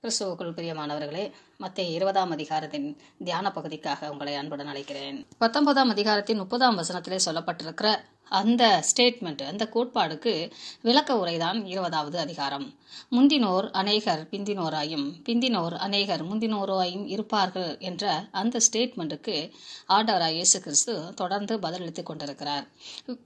கிறிஸ்துவுக்குள் பிரியமானவர்களே, மத்தேயு 20ஆம் அதிகாரத்தின் தியான பகுதிக்காக உங்களை அன்புடன் அழைக்கிறேன். 19ஆம் அதிகாரத்தின் 30ஆம் வசனத்திலே சொல்லப்பட்டிருக்கிற அந்த ஸ்டேட்மெண்ட், அந்த கோட்பாடுக்கு விளக்க உரைதான் 20வது அதிகாரம். முந்தினோர் அநேகர் பிந்தினோராயும் பிந்தினோர் அநேகர் முந்தினோராயும் இருப்பார்கள் என்ற அந்த ஸ்டேட்மெண்ட்டுக்கு ஆண்டவராய் இயேசு கிறிஸ்து தொடர்ந்து பதிலளித்துக் கொண்டிருக்கிறார்.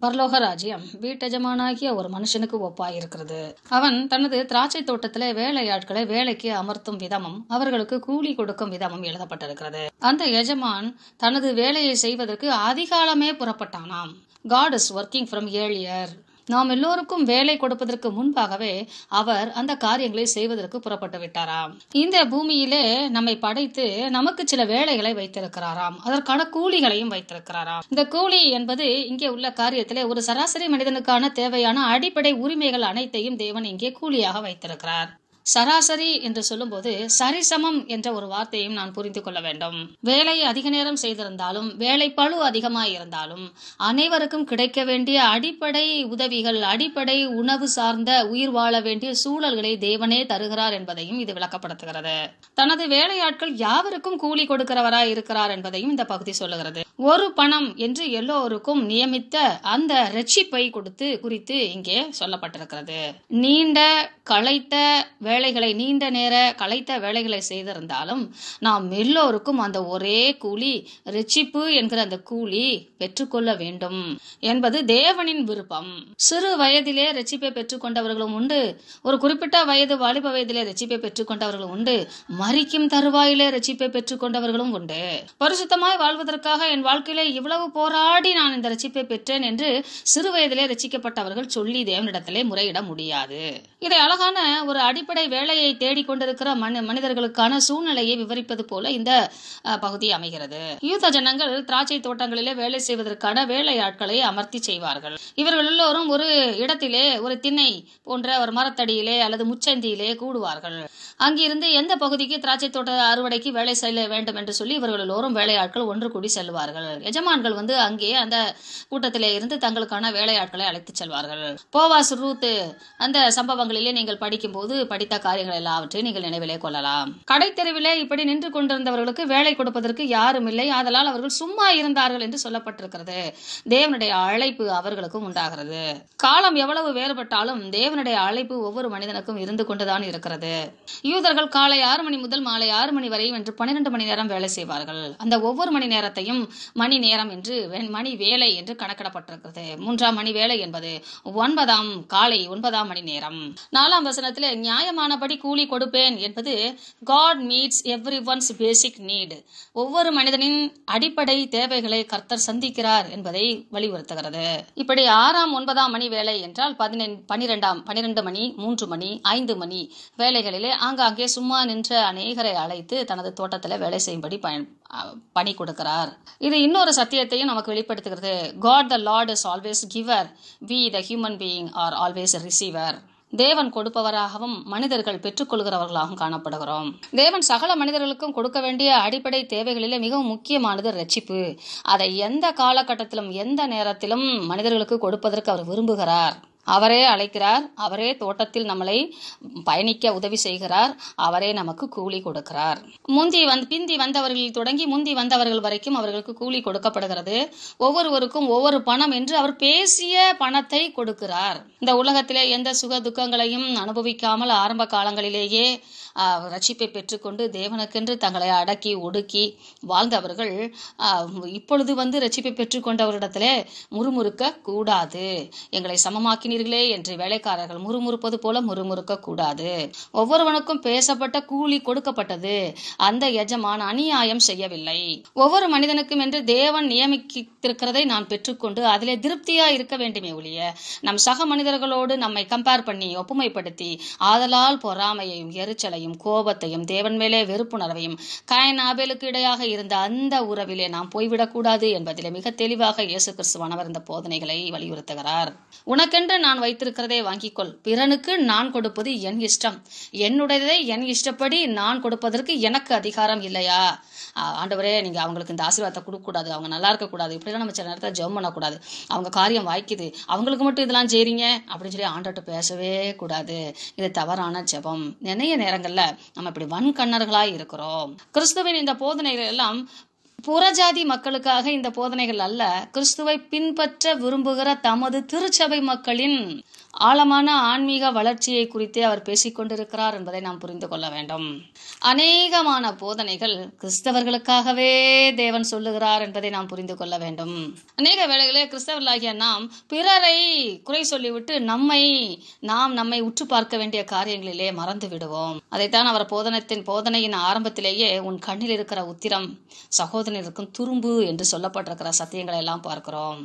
பரலோக ராஜ்யம் வீட்டெஜமானாகிய ஒரு மனுஷனுக்கு ஒப்பாயிருக்கிறது. அவன் தனது திராட்சை தோட்டத்திலே வேலையாட்களை வேலைக்கு அமர்த்தும் விதமும் அவர்களுக்கு கூலி கொடுக்கும் விதமும் எழுதப்பட்டிருக்கிறது. அந்த எஜமான் தனது வேலையை செய்வதற்கு அதிகாலமே புறப்பட்டானாம். God is working from earlier. நாம் எல்லோருக்கும் வேலை கொடுப்பதற்கு முன்பாகவே அவர் அந்த காரியங்களை செய்வதற்கு புறப்பட்டு விட்டாராம். இந்த பூமியிலே நம்மை படைத்து நமக்கு சில வேலைகளை வைத்திருக்கிறாராம். அதற்கான கூலிகளையும் வைத்திருக்கிறாராம். இந்த கூலி என்பது இங்கே உள்ள காரியத்திலே ஒரு சராசரி மனிதனுக்கான தேவையான அடிப்படை உரிமைகள் அனைத்தையும் தேவன் இங்கே கூலியாக வைத்திருக்கிறார். சராசரி என்று சொல்லும்போது சரிசமம் என்ற ஒரு வார்த்தையும் நான் புரிந்து கொள்ள வேண்டும். வேலை அதிக நேரம் செய்திருந்தாலும் வேலை பளு அதிகமாக இருந்தாலும் அனைவருக்கும் கிடைக்க வேண்டிய அடிப்படை உதவிகள், அடிப்படை உணவு சார்ந்த உயிர் வாழ வேண்டிய சூழல்களை தேவனே தருகிறார் என்பதையும் இது விளக்கப்படுத்துகிறது. தனது வேலையாட்கள் யாவருக்கும் கூலி கொடுக்கிறவராய் இருக்கிறார் என்பதையும் இந்த பகுதி சொல்லுகிறது. ஒரு பணம் என்று எல்லோருக்கும் நியமித்த அந்த ரட்சிப்பை குறித்து இங்கே சொல்லப்பட்டிருக்கிறது. நீண்ட நேர களைத்த வேலைகளை செய்திருந்தாலும் நாம் எல்லோருக்கும் அந்த ஒரே கூலி, ரட்சிப்பு என்கிற அந்த கூலி பெற்றுக்கொள்ள வேண்டும் என்பது தேவனின் விருப்பம். சிறு வயதிலே ரட்சிப்பை பெற்றுக்கொண்டவர்களும் உண்டு, ஒரு குறிப்பிட்ட வயது வாலிப வயதிலே ரட்சிப்பை பெற்றுக்கொண்டவர்களும் உண்டு, மரிக்கும் தருவாயிலே ரட்சிப்பை பெற்றுக்கொண்டவர்களும் உண்டு. பரிசுத்தமாய் வாழ்வதற்காக என் வாழ்க்கையிலே இவ்வளவு போராடி நான் இந்த ரட்சிப்பை பெற்றேன் என்று சிறு வயதிலே ரட்சிக்கப்பட்டவர்கள் சொல்லி தேவனிடத்திலே முறையிட முடியாது. இதை அழகான ஒரு அடிப்படை வேலையை தேடிக்கொண்டிருக்கிற மனிதர்களுக்கான சூழ்நிலையை விவரிப்பது போல இந்த பகுதி அமைகிறது. யூத ஜனங்கள் திராட்சை தோட்டங்களிலே வேலை செய்வதற்கான வேலையாட்களை அமர்த்தி செய்வார்கள். இவர்கள் எல்லோரும் ஒரு இடத்திலே ஒரு திண்ணை போன்ற ஒரு மரத்தடியிலே அல்லது முச்சந்தியிலே கூடுவார்கள். அங்கிருந்து எந்த பகுதிக்கு திராட்சை தோட்ட அறுவடைக்கு வேலை செய்ய வேண்டும் என்று சொல்லி இவர்கள் எல்லோரும் வேலையாட்கள் ஒன்று கூடி செல்வார்கள். எஜமான்கள் அங்கே அந்த கூட்டத்திலே இருந்து தங்களுக்கான வேலையாட்களை அழைத்து செல்வார்கள். போவாஸ், ரூத் அந்த சம்பவங்களிலே நீங்கள் படிக்கும் போது படித்த காரியங்கள் எல்லாவற்றையும் நீங்கள் நினைவிலே கொள்ளலாம். கடைத்தெருவிலே இப்படி நின்று கொண்டிருந்தவர்களுக்கு வேலை கொடுப்பதற்கு யாரும் இல்லை, ஆதலால் அவர்கள் சும்மா இருந்தார்கள் என்று சொல்லப்பட்டிருக்கிறது. தேவனுடைய அழைப்பு அவர்களுக்கும் உண்டாகிறது. காலம் எவ்வளவு வேறுபட்டாலும் தேவனுடைய அழைப்பு ஒவ்வொரு மனிதனுக்கும் இருந்து கொண்டுதான் இருக்கிறது. யூதர்கள் காலை 6 மணி முதல் மாலை 6 மணி வரை என்று 12 மணி நேரம் வேலை செய்வார்கள். அந்த ஒவ்வொரு மணி நேரத்தையும் மணி நேரம் என்று, மணி வேலை என்று கணக்கிடப்பட்டிருக்கிறது. 3ஆம் மணி வேலை என்பது காலை 9ஆம் மணி நேரம். 4ஆம் வசனத்தில் நியாயமானபடி கூலி கொடுப்பேன் என்பது God meets everyone's basic need. ஒவ்வொரு மனிதனின் அடிப்படை தேவைகளை கர்த்தர் சந்திக்கிறார் என்பதை வலியுறுத்துகிறது. இப்படி 6ஆம் 9ஆம் மணி வேலை என்றால் 12 மணி, 3 மணி, 5 மணி வேலைகளிலே ஆங்காங்கே சும்மா நின்ற அநேகரை அழைத்து தனது தோட்டத்தில் வேலை செய்யும்படி பணி கொடுக்கிறார். இது இன்னொரு சத்தியத்தையும் நமக்கு வெளிப்படுத்துகிறது. God the Lord is always giver, we the human being are always receiver. தேவன் கொடுப்பவராகவும் மனிதர்கள் பெற்றுக்கொள்கிறவர்களாகவும் காணப்படுகிறோம். தேவன் சகல மனிதர்களுக்கும் கொடுக்க வேண்டிய அடிப்படை தேவைகளிலே மிகவும் முக்கியமானது ரட்சிப்பு. அதை எந்த காலகட்டத்திலும் எந்த நேரத்திலும் மனிதர்களுக்கு கொடுப்பதற்கு அவர் விரும்புகிறார். அவரே அழைக்கிறார், அவரே தோட்டத்தில் நம்மளை பயணிக்க உதவி செய்கிறார், அவரே நமக்கு கூலி கொடுக்கிறார். பிந்தி வந்தவர்கள் தொடங்கி முந்தி வந்தவர்கள் வரைக்கும் அவர்களுக்கு கூலி கொடுக்கப்படுகிறது. ஒவ்வொருவருக்கும் ஒவ்வொரு பணம் என்று அவர் பேசிய பணத்தை கொடுக்கிறார். இந்த உலகத்திலே எந்த சுக துக்கங்களையும் அனுபவிக்காமல் ஆரம்ப காலங்களிலேயே ரட்சிப்பை பெற்றுக்கொண்டு தேவனுக்கென்று தங்களை அடக்கி ஒடுக்கி வாழ்ந்தவர்கள் இப்பொழுது ரட்சிப்பை பெற்றுக்கொண்டவரிடத்திலே முறுமுறுக்க கூடாது. எங்களை சமமாக்கினீர்களே என்று வேலைக்காரர்கள் முறுமுறுப்பது போல முறுமுறுக்க கூடாது. ஒவ்வொருவனுக்கும் பேசப்பட்ட கூலி கொடுக்கப்பட்டது. அந்த எஜமான் அநியாயம் செய்யவில்லை. ஒவ்வொரு மனிதனுக்கும் என்று தேவன் நியமித்திருக்கிறதை நான் பெற்றுக்கொண்டு அதிலே திருப்தியா இருக்க வேண்டுமே ஒழிய நம் சக மனிதர்களோடு நம்மை கம்பேர் பண்ணி ஒப்புமைப்படுத்தி ஆதலால் பொறாமையையும் எரிச்சலையும் கோபத்தையும் தேவன் மேலே வெறுப்புணர்வையும் காயின் ஆபேலுக்கு இடையாக இருந்த அந்த உறவிலே நாம் போய்விடக்கூடாது என்பதிலே மிக தெளிவாக இயேசு கிறிஸ்துவானவர் இந்த போதனைகளை வலியுறுத்துகிறார். உனக்கென்று நான் வைத்திருக்கிறதை வாங்கிக்கொள், பிறனுக்கு நான் கொடுப்பது என் இஷ்டம், என்னுடையதை என் இஷ்டப்படி நான் கொடுப்பதற்கு எனக்கு அதிகாரம் இல்லையா? ஆண்டவரே, நீங்க அவங்களுக்கு இந்த ஆசீர்வாதத்தை கொடுக்கக்கூடாது, அவங்க நல்லா இருக்கக்கூடாது, இப்படிலாம் நம்ம சில நேரத்தில் ஜெபம் பண்ணக்கூடாது, அவங்க காரியம் வாய்க்குது, அவங்களுக்கு மட்டும் இதெல்லாம் செய்றீங்க அப்படின்னு சொல்லி ஆண்டவர்கிட்ட பேசவே கூடாது. இது தவறான ஜெபம். நிறைய நேரங்கள்ல நம்ம இப்படி வன்கண்ணர்களாய் இருக்கிறோம். கிறிஸ்துவின் இந்த போதனைகள் எல்லாம் புறஜாதி மக்களுக்காக இந்த போதனைகள் அல்ல, கிறிஸ்துவை பின்பற்ற விரும்புகிற தமது திருச்சபை மக்களின் ஆழமான ஆன்மீக வளர்ச்சியை குறித்தே அவர் பேசிக்கொண்டிருக்கிறார் என்பதை நாம் புரிந்து கொள்ள வேண்டும். அநேகமான போதனைகள் கிறிஸ்தவர்களுக்காகவே தேவன் சொல்லுகிறார் என்பதை நாம் புரிந்து கொள்ள வேண்டும். அநேக வேளைகளே கிறிஸ்தவர்களாகிய நாம் பிறரை குறை சொல்லிவிட்டு நம்மை உற்று பார்க்க வேண்டிய காரியங்களிலே மறந்து விடுவோம். அதைத்தான் அவர் போதனையின் ஆரம்பத்திலேயே உன் கண்ணில் இருக்கிற உத்திரம் சகோதரனுக்கும் துரும்பு என்று சொல்லப்பட்டிருக்கிற சத்தியங்களை எல்லாம் பார்க்கிறோம்.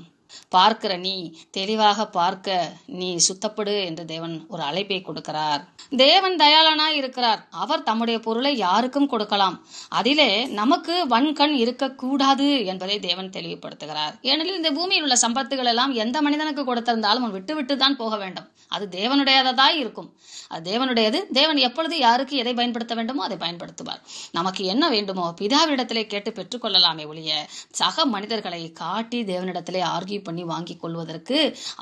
பார்க்கிற நீ தெளிவாக பார்க்க நீ சுத்தப்படு என்று தேவன் ஒரு அழைப்பை கொடுக்கிறார். தேவன் தயாளனாய் இருக்கிறார். அவர் தம்முடைய பொருளை யாருக்கும் கொடுக்கலாம். அதிலே நமக்கு வன்கண் இருக்கக்கூடாது என்பதை தேவன் தெளிவுபடுத்துகிறார். ஏனெனில் இந்த பூமியில் உள்ள சம்பத்துகள் எல்லாம் எந்த மனிதனுக்கு கொடுத்திருந்தாலும் அவன் விட்டு தான் போக வேண்டும். அது தேவனுடையதாய் இருக்கும். அது தேவனுடையது. தேவன் எப்பொழுது யாருக்கு எதை பயன்படுத்த வேண்டுமோ அதை பயன்படுத்துவார். நமக்கு என்ன வேண்டுமோ பிதாவிடத்திலே கேட்டு பெற்றுக்கொள்ளலாமே ஒழிய சக மனிதர்களை காட்டி தேவனிடத்திலே ஆர்கியூ பண்ணி வாங்கிக் கொள்வதற்கு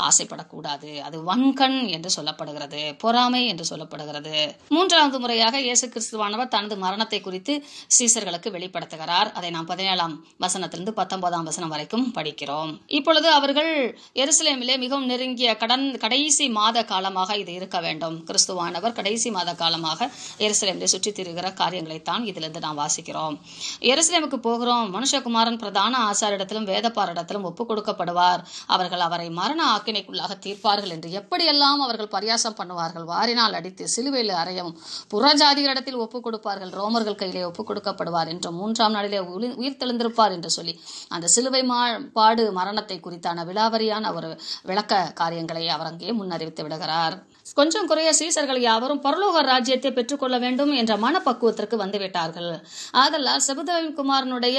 ஆசைப்படக்கூடாது. அது வன்கண் என்று சொல்லப்படுகிறது, பொறாமை என்று சொல்லப்படுகிறது. மூன்றாவது முறையாக இயேசு கிறிஸ்துவானவர் தனது மரணத்தை குறித்து சீசர்களுக்கு வெளிப்படுத்துகிறார். அதை நாம் 17ஆம் வசனத்திலிருந்து 19ஆம் வசனம் வரைக்கும் படிக்கிறோம். இப்பொழுது அவர்கள் எருசலேமிலே மிகவும் நெருங்கிய கடைசி மாத காலமாக இது இருக்க வேண்டும். கிறிஸ்துவானவர் கடைசி மாத காலமாக எருசலேமிலே சுற்றித் திரிகிற காரியங்களைத்தான் இதிலிருந்து நாம் வாசிக்கிறோம். எருசலேமுக்கு போகிறோம், மனுஷகுமாரன் பிரதான ஆசாரிடத்திலும் வேதப்பாரிடத்திலும் ஒப்புக் கொடுக்கப்படுவார், அவர்கள் அவரை மரண ஆக்கினைக்குள்ளாக தீர்ப்பார்கள் என்று எப்படியெல்லாம் அவர்கள் பரியாசம் பண்ணுவார்கள். வாரினால் அடித்து சிலுவையில் அறையவும் புறஜாதிகளிடத்தில் ஒப்புக் கொடுப்பார்கள், ரோமர்கள் கையிலே ஒப்புக் கொடுக்கப்படுவார் என்று 3ஆம் நாளிலே உயிர் தெளிந்திருப்பார் என்று சொல்லி அந்த சிலுவை பாடு மரணத்தை குறித்தான விலாவரியான ஒரு விளக்க காரியங்களை அவர் அங்கே முன்னறிவித்து விடுகிறார். கொஞ்சம் குறைய சீசர்கள் யாவரும் பரலோக ராஜ்யத்தை பெற்றுக்கொள்ள வேண்டும் என்ற மனப்பக்குவத்திற்கு வந்துவிட்டார்கள். ஆதலால் செபதேவின் குமாரனுடைய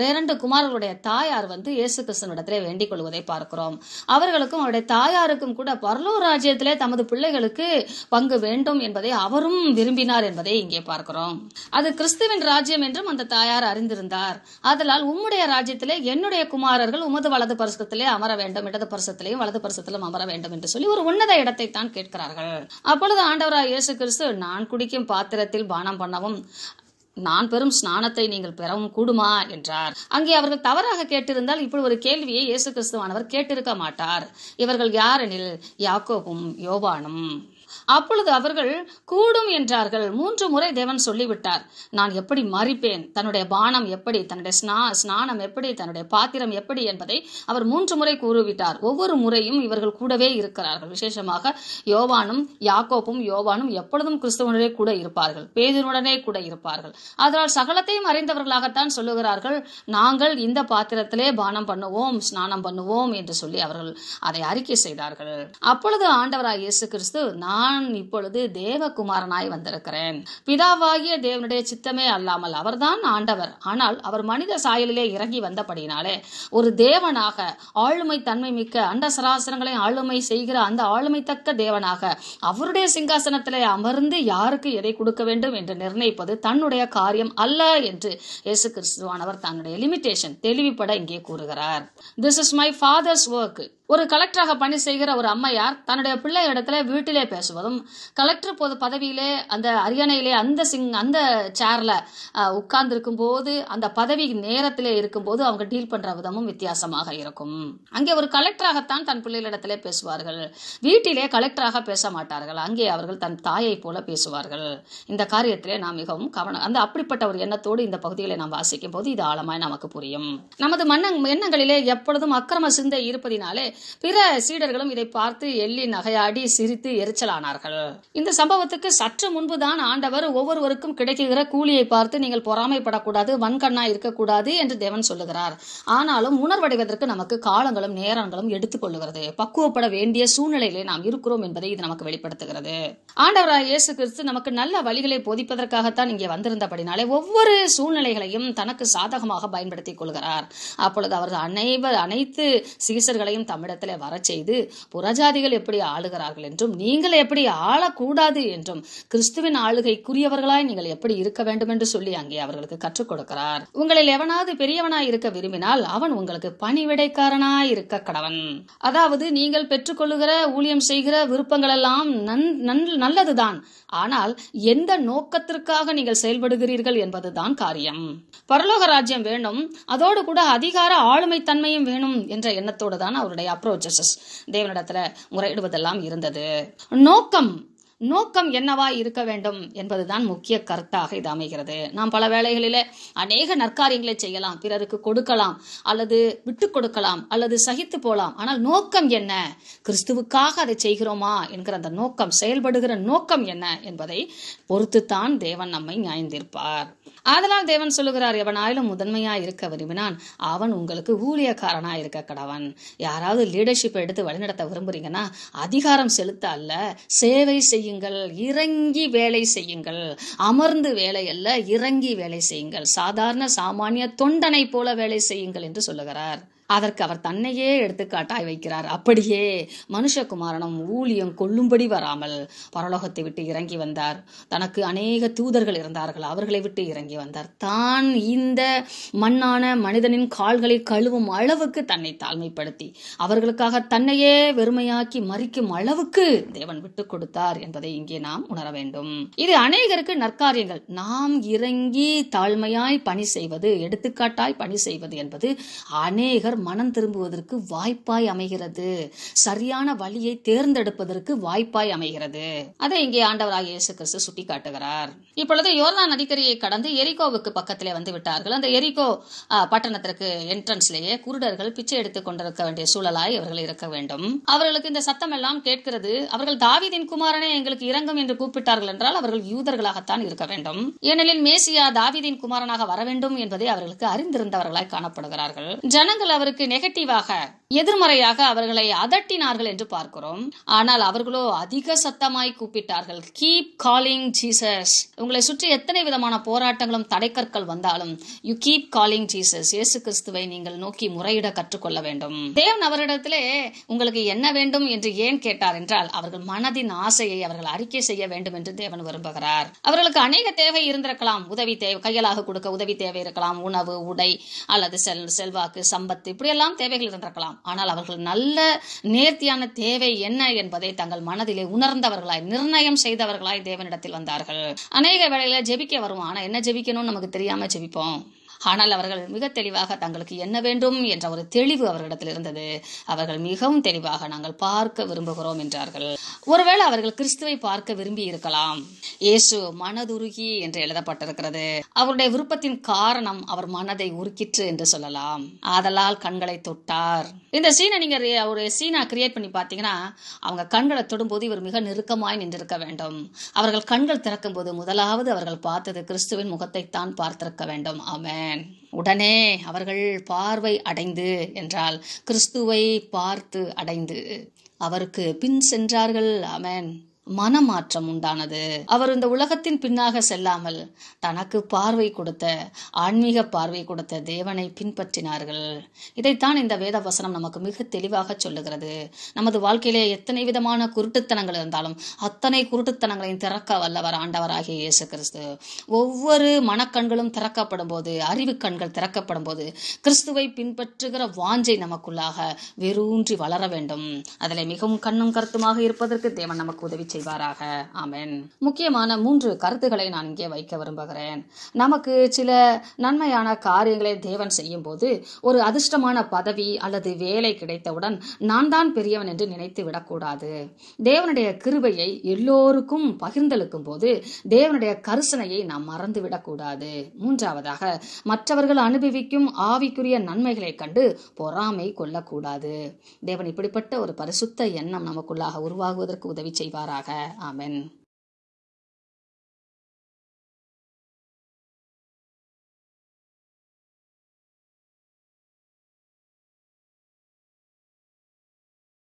2 குமாரர்களுடைய தாயார் இயேசு கிறிஸ்துவிடத்திலே வேண்டிக் கொள்வதை பார்க்கிறோம். அவர்களுக்கும் அவருடைய தாயாருக்கும் கூட பரலோக ராஜ்யத்திலே தமது பிள்ளைகளுக்கு பங்கு வேண்டும் என்பதை அவரும் விரும்பினார் என்பதை இங்கே பார்க்கிறோம். அது கிறிஸ்துவின் ராஜ்யம் என்றும் அந்த தாயார் அறிந்திருந்தார். ஆதலால் உம்முடைய ராஜ்யத்திலே என்னுடைய குமாரர்கள் உமது வலது பரிசத்திலே அமர வேண்டும், இடது பரிசத்திலேயும் வலது பரிசத்திலும் அமர வேண்டும் என்று சொல்லி ஒரு உன்னத இடத்தை தான் கேட்கிறார்கள். அப்பொழுது ஆண்டவராய் இயேசு கிறிஸ்து, நான் குடிக்கும் பாத்திரத்தில் பானம் பண்ணவும் நான் பெறும் ஸ்நானத்தை நீங்கள் பெறவும் கூடுமா என்றார். அங்கே அவர்கள் தவறாக கேட்டிருந்தால் இப்படி ஒரு கேள்வியை இயேசு கிறிஸ்துவானவர் கேட்டிருக்க மாட்டார். இவர்கள் யாரெனில் யாக்கோபும் யோவானும். அப்பொழுது அவர்கள் கூடும் என்றார்கள். 3 முறை தேவன் சொல்லிவிட்டார், நான் எப்படி மறிப்பேன், தன்னுடைய பானம் எப்படி, தன்னுடைய ஸ்நானம் எப்படி, தன்னுடைய பாத்திரம் எப்படி என்பதை அவர் 3 முறை கூறிவிட்டார். ஒவ்வொரு முறையும் இவர்கள் கூடவே இருக்கிறார்கள். விசேஷமாக யோவானும் யாக்கோப்பும் யோவானும் எப்பொழுதும் கிறிஸ்துவனுடனே கூட இருப்பார்கள், பேதுருடனே கூட இருப்பார்கள். அதனால் சகலத்தையும் அறிந்தவர்களாகத்தான் சொல்லுகிறார்கள், நாங்கள் இந்த பாத்திரத்திலே பானம் பண்ணுவோம், ஸ்நானம் பண்ணுவோம் என்று சொல்லி அவர்கள் அதை அறிக்கை செய்தார்கள். அப்பொழுது ஆண்டவராய் இயேசு கிறிஸ்து, நான் இப்பொழுது தேவகுமாரனாய் வந்திருக்கிறேன், பிதாவாகிய தேவனுடைய சித்தமே அல்லாமல் அவர்தான் ஆண்டவர், ஆனால் அவர் மனித சாயலிலே இறங்கி வந்தபடினாலே ஒரு தேவனாக ஆளுமை தன்மை மிக்க அண்ட சராசரங்களை ஆளுமை செய்கிற அந்த ஆளுமை தக்க தேவனாக அவருடைய சிங்காசனத்திலே அமர்ந்து யாருக்கு எதை கொடுக்க வேண்டும் என்று நிர்ணயிப்பது தன்னுடைய காரியம் அல்ல என்று இயேசு கிறிஸ்துவானவர் தன்னுடைய லிமிட்டேஷன் தெளிவுபட இங்கே கூறுகிறார். This is my father's work. ஒரு கலெக்டராக பணி செய்கிற ஒரு அம்மையார் தன்னுடைய பிள்ளை இடத்துல வீட்டிலே பேசுவதும், கலெக்டர் பொது பதவியிலே அந்த அரியணையிலே அந்த சேர்ல உட்கார்ந்து இருக்கும் போது, அந்த பதவி நேரத்திலே இருக்கும் போது அவங்க டீல் பண்ற விதமும் வித்தியாசமாக இருக்கும். அங்கே ஒரு கலெக்டராகத்தான் தன் பிள்ளைகளிடத்திலே பேசுவார்கள், வீட்டிலே கலெக்டராக பேச மாட்டார்கள். அங்கே அவர்கள் தன் தாயை போல பேசுவார்கள். இந்த காரியத்திலே நாம் மிகவும் அப்படிப்பட்ட ஒரு எண்ணத்தோடு இந்த பகுதிகளை நாம் வாசிக்கும் போது இது ஆழமாய் நமக்கு புரியும். நமது எண்ணங்களிலே எப்பொழுதும் அக்கிரம சிந்தை இருப்பதினாலே பிற சீடர்களும் இதை பார்த்து எள்ளி நகையாடி சிரித்து எரிச்சலானார்கள். இந்த சம்பவத்துக்கு சற்று முன்புதான் ஆண்டவர் ஒவ்வொருவருக்கும் கிடைக்குகிற கூலியை பார்த்து நீங்கள் பொறாமைப்படக்கூடாது, வன்கண்ணா இருக்கக்கூடாது என்று தேவன் சொல்லுகிறார். ஆனாலும் உணர்வடைவதற்கு நமக்கு காலங்களும் நேரங்களும் எடுத்துக்கொள்ளுகிறது. பக்குவப்பட வேண்டிய சூழ்நிலையிலே நாம் இருக்கிறோம் என்பதை இது நமக்கு வெளிப்படுத்துகிறது. ஆண்டவராய் இயேசு கிறிஸ்து நமக்கு நல்ல வழிகளை போதிப்பதற்காகத்தான் இங்கே வந்திருந்தபடினாலே ஒவ்வொரு சூழ்நிலைகளையும் தனக்கு சாதகமாக பயன்படுத்திக் கொள்கிறார். அப்பொழுது அவர் அனைத்து சீசர்களையும் தம்மிடம் உங்களிடத்துல வர செய்து புறஜாதிகள் எப்படி ஆளுகிறார்கள் என்றும் நீங்கள் எப்படி ஆளக்கூடாது என்றும் கிறிஸ்துவின் ஆளுகைக்குரியவர்களாய் நீங்கள் எப்படி இருக்க வேண்டும் என்று சொல்லி அங்கே அவர்களுக்கு கற்றுக் கொடுக்கிறார். உங்களில் எவனாவது பெரியவனாய் இருக்க விரும்பினால் அவன் உங்களுக்கு பணிவிடைக்காரனாய் இருக்க கடவன். அதாவது நீங்கள் பெற்றுக்கொள்ளுகிற ஊழியம் செய்கிற விருப்பங்கள் எல்லாம் நல்லதுதான். ஆனால் எந்த நோக்கத்திற்காக நீங்கள் செயல்படுகிறீர்கள் என்பதுதான் காரியம். பரலோக ராஜ்யம் வேணும், அதோடு கூட அதிகார ஆளுமை தன்மையும் வேணும் என்ற எண்ணத்தோடு தான் அவருடைய அப்ரோச்சஸ் தேவனிடத்துல முறையிடுவதெல்லாம் இருந்தது. நோக்கம் என்னவா இருக்க வேண்டும் என்பதுதான் முக்கிய கருத்தாக இது அமைகிறது. நாம் பல வேளைகளிலே அநேக நற்காரியங்களை செய்யலாம், பிறருக்கு கொடுக்கலாம், அல்லது விட்டு கொடுக்கலாம், அல்லது சகித்து போலாம். ஆனால் நோக்கம் என்ன? கிறிஸ்துவுக்காக அதை செய்கிறோமா என்கிற அந்த நோக்கம், செயல்படுகிற நோக்கம் என்ன என்பதை பொறுத்துத்தான் தேவன் நம்மை நியாயந்தீர்ப்பார். அதனால் தேவன் சொல்லுகிறார், எவனாயிலும் முதன்மையா இருக்க விரும்பினான் அவன் உங்களுக்கு ஊழியக்காரனா இருக்க கடவன். யாராவது லீடர்ஷிப் எடுத்து வழிநடத்த விரும்புறீங்கன்னா அதிகாரம் செலுத்த அல்ல, சேவை செய்யுங்கள், இறங்கி வேலை செய்யுங்கள். அமர்ந்து வேலை அல்ல, இறங்கி வேலை செய்யுங்கள். சாதாரண சாமானிய தொண்டனை போல வேலை செய்யுங்கள் என்று சொல்லுகிறார். அதற்கு அவர் தன்னையே எடுத்துக்காட்டாய் வைக்கிறார். அப்படியே மனுஷகுமாரனும் ஊழியம் கொள்ளும்படி வராமல் பரலோகத்தை விட்டு இறங்கி வந்தார். தனக்கு அநேக தூதர்கள் இருந்தார்கள், அவர்களை விட்டு இறங்கி வந்தார். தான் இந்த மண்ணான மனிதனின் கால்களை கழுவும் அளவுக்கு தன்னை தாழ்மைப்படுத்தி அவர்களுக்காக தன்னையே வெறுமையாக்கி மறிக்கும் அளவுக்கு தேவன் விட்டு கொடுத்தார் என்பதை இங்கே நாம் உணர வேண்டும். இது அநேகருக்கு நற்காரியங்கள். நாம் இறங்கி தாழ்மையாய் பணி செய்வது, எடுத்துக்காட்டாய் பணி செய்வது என்பது அநேகர் மனம் திரும்புவதற்கு வாய்ப்பாய் அமைகிறது, சரியான வழியை தேர்ந்தெடுப்பதற்கு வாய்ப்பாய் அமைகிறது. அதை இங்கே ஆண்டவராகிய இயேசு கிறிஸ்து சுட்டி காட்டுகிறார். இப்பொழுது யோர்தான் நதிக்கரையை கடந்து எரிகோவுக்கு பக்கத்திலே வந்து விட்டார்கள். அந்த எரிகோ பட்டணத்திற்கு என்ட்ரன்ஸ்லேயே குருடர்கள் பிச்சை எடுத்துக் கொண்டிருக்க வேண்டிய சூழலாய் அவர்கள் இருக்க வேண்டும். அவர்களுக்கு இந்த சத்தம் எல்லாம் கேட்கிறது. அவர்கள் தாவீதின் குமாரனே எங்களுக்கு இரங்கும் என்று கூப்பிட்டார்கள் என்றால் அவர்கள் யூதர்களாகத்தான் இருக்க வேண்டும். ஏனெனில் மேசியா தாவீதின் குமாரனாக வர வேண்டும் என்பதை அவர்களுக்கு அறிந்திருந்தவர்களாய் காணப்படுகிறார்கள். ஜனங்கள் அவருக்கு நெகட்டிவாக, எதிர்மறையாக அவர்களை அதட்டினார்கள் என்று பார்க்கிறோம். ஆனால் அவர்களோ அதிக சத்தமாய் கூப்பிட்டார்கள், கீப் காலிங் ஜீசஸ். உங்களை சுற்றி எத்தனை விதமான போராட்டங்களும் தடைக்கற்கள் வந்தாலும் யூ கீப் காலிங் ஜீசஸ். இயேசு கிறிஸ்துவை நீங்கள் நோக்கி முறையிட கற்றுக்கொள்ள வேண்டும். தேவன் அவரிடத்திலே உங்களுக்கு என்ன வேண்டும் என்று ஏன் கேட்டார் என்றால் அவர்கள் மனதின் ஆசையை அவர்கள் அறிக்கை செய்ய வேண்டும் என்று தேவன் விரும்புகிறார். அவர்களுக்கு அநேக தேவை இருந்திருக்கலாம். உதவி தேவை, கையலாக கொடுக்க உதவி தேவை இருக்கலாம், உணவு, உடை, அல்லது செல்வாக்கு, சம்பத்து, இப்படியெல்லாம் தேவைகள் இருந்திருக்கலாம். ஆனால் அவர்கள் நல்ல நேர்த்தியான தேவை என்ன என்பதை தங்கள் மனதிலே உணர்ந்தவர்களாய், நிர்ணயம் செய்தவர்களாய் தேவனிடத்தில் வந்தார்கள். அநேக வேளையில ஜெபிக்க வருவோம், ஆனா என்ன ஜெபிக்கணும்னு நமக்கு தெரியாம ஜெபிப்போம். ஆனால் அவர்கள் மிக தெளிவாக தங்களுக்கு என்ன வேண்டும் என்ற ஒரு தெளிவு அவர்களிடத்தில் இருந்தது. அவர்கள் மிகவும் தெளிவாக நாங்கள் பார்க்க விரும்புகிறோம் என்றார்கள். ஒருவேளை அவர்கள் கிறிஸ்துவை பார்க்க விரும்பி இருக்கலாம். இயேசு மனதுருகி என்று எழுதப்பட்டிருக்கிறது. அவருடைய விருப்பத்தின் காரணம் அவர் மனதை உருக்கிற்று என்று சொல்லலாம். ஆதலால் கண்களை தொட்டார். இந்த சீனை நீங்க ஒரு சீனா கிரியேட் பண்ணி பார்த்தீங்கன்னா அவங்க கண்களை தொடும்போது இவர் மிக நெருக்கமாய் நின்றிருக்க வேண்டும். அவர்கள் கண்கள் திறக்கும் போது முதலாவது அவர்கள் பார்த்தது கிறிஸ்துவின் முகத்தைத்தான் பார்த்திருக்க வேண்டும். ஆமென். உடனே அவர்கள் பார்வை அடைந்து என்றால் கிறிஸ்துவை பார்த்து அடைந்து அவருக்கு பின் சென்றார்கள். ஆமென். மனமாற்றம் உண்டானது. அவர் இந்த உலகத்தின் பின்னாக செல்லாமல் தனக்கு பார்வை கொடுத்த, ஆன்மீக பார்வை கொடுத்த தேவனை பின்பற்றினார்கள். இதைத்தான் இந்த வேத வசனம் நமக்கு மிக தெளிவாக சொல்லுகிறது. நமது வாழ்க்கையிலே எத்தனை விதமான குருட்டுத்தனங்கள் இருந்தாலும் அத்தனை குருட்டுத்தனங்களையும் திறக்க வல்லவர் ஆண்டவராகிய இயேசு கிறிஸ்து. ஒவ்வொரு மனக்கண்களும் திறக்கப்படும் போது, அறிவு கண்கள் திறக்கப்படும் போது கிறிஸ்துவை பின்பற்றுகிற வாஞ்சை நமக்குள்ளாக வேரூன்றி வளர வேண்டும். அதில் மிகவும் கண்ணும் கருத்துமாக இருப்பதற்கு தேவன் நமக்கு உதவி செய்வாராக. ஆமென். முக்கியமான 3 கருத்துக்களை நான் இங்கே வைக்க விரும்புகிறேன். நமக்கு சில நன்மையான காரியங்களை தேவன் செய்யும் போது ஒரு அதிர்ஷ்டமான பதவி அல்லது வேலை கிடைத்தவுடன் நான் தான் பெரியவன் என்று நினைத்து விடக்கூடாது. தேவனுடைய கிருபையை எல்லோருக்கும் பகிர்ந்தளிக்கும் போது தேவனுடைய கருசனையை நாம் மறந்து விடக்கூடாது. 3ஆவதாக மற்றவர்கள் அனுபவிக்கும் ஆவிக்குரிய நன்மைகளை கண்டு பொறாமை கொள்ளக்கூடாது. தேவன் இப்படிப்பட்ட ஒரு பரிசுத்த எண்ணம் நமக்குள்ளாக உருவாகுவதற்கு உதவி செய்வாராக. ஆமென்.